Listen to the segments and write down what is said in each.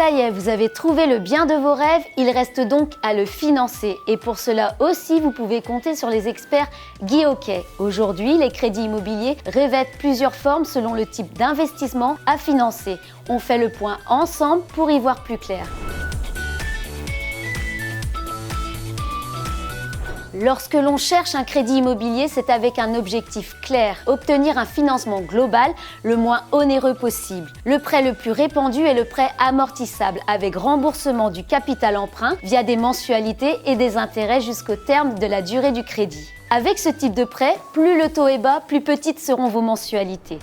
Ça y est, vous avez trouvé le bien de vos rêves, il reste donc à le financer. Et pour cela aussi, vous pouvez compter sur les experts Guy Hockey. Aujourd'hui, les crédits immobiliers revêtent plusieurs formes selon le type d'investissement à financer. On fait le point ensemble pour y voir plus clair. Lorsque l'on cherche un crédit immobilier, c'est avec un objectif clair, obtenir un financement global le moins onéreux possible. Le prêt le plus répandu est le prêt amortissable, avec remboursement du capital emprunt via des mensualités et des intérêts jusqu'au terme de la durée du crédit. Avec ce type de prêt, plus le taux est bas, plus petites seront vos mensualités.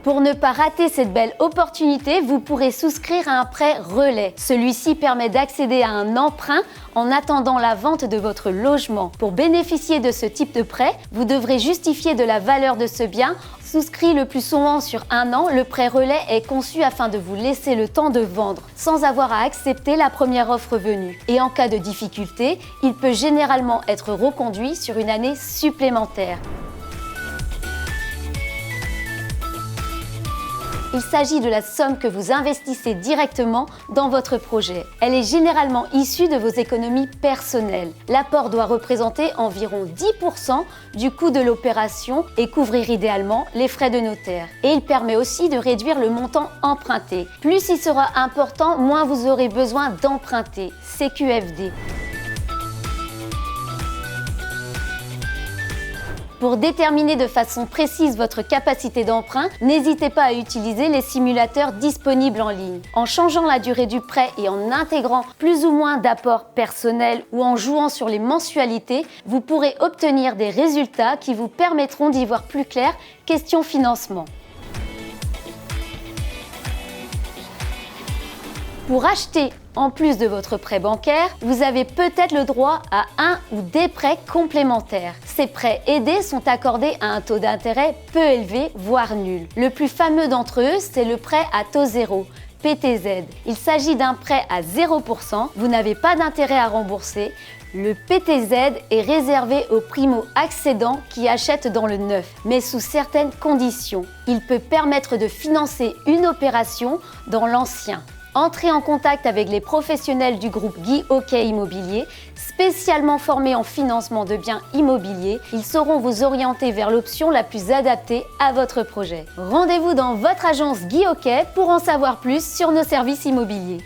Pour ne pas rater cette belle opportunité, vous pourrez souscrire à un prêt relais. Celui-ci permet d'accéder à un emprunt en attendant la vente de votre logement. Pour bénéficier de ce type de prêt, vous devrez justifier de la valeur de ce bien. Souscrit le plus souvent sur 1 an, le prêt relais est conçu afin de vous laisser le temps de vendre sans avoir à accepter la première offre venue. Et en cas de difficulté, il peut généralement être reconduit sur une année supplémentaire. Il s'agit de la somme que vous investissez directement dans votre projet. Elle est généralement issue de vos économies personnelles. L'apport doit représenter environ 10% du coût de l'opération et couvrir idéalement les frais de notaire. Et il permet aussi de réduire le montant emprunté. Plus il sera important, moins vous aurez besoin d'emprunter. CQFD. Pour déterminer de façon précise votre capacité d'emprunt, n'hésitez pas à utiliser les simulateurs disponibles en ligne. En changeant la durée du prêt et en intégrant plus ou moins d'apports personnels ou en jouant sur les mensualités, vous pourrez obtenir des résultats qui vous permettront d'y voir plus clair question financement. Pour acheter en plus de votre prêt bancaire, vous avez peut-être le droit à un ou des prêts complémentaires. Ces prêts aidés sont accordés à un taux d'intérêt peu élevé, voire nul. Le plus fameux d'entre eux, c'est le prêt à taux zéro, PTZ. Il s'agit d'un prêt à 0%, vous n'avez pas d'intérêt à rembourser. Le PTZ est réservé aux primo-accédants qui achètent dans le neuf, mais sous certaines conditions. Il peut permettre de financer une opération dans l'ancien. Entrez en contact avec les professionnels du groupe Guy Hockey Immobilier, spécialement formés en financement de biens immobiliers. Ils sauront vous orienter vers l'option la plus adaptée à votre projet. Rendez-vous dans votre agence Guy Hockey pour en savoir plus sur nos services immobiliers.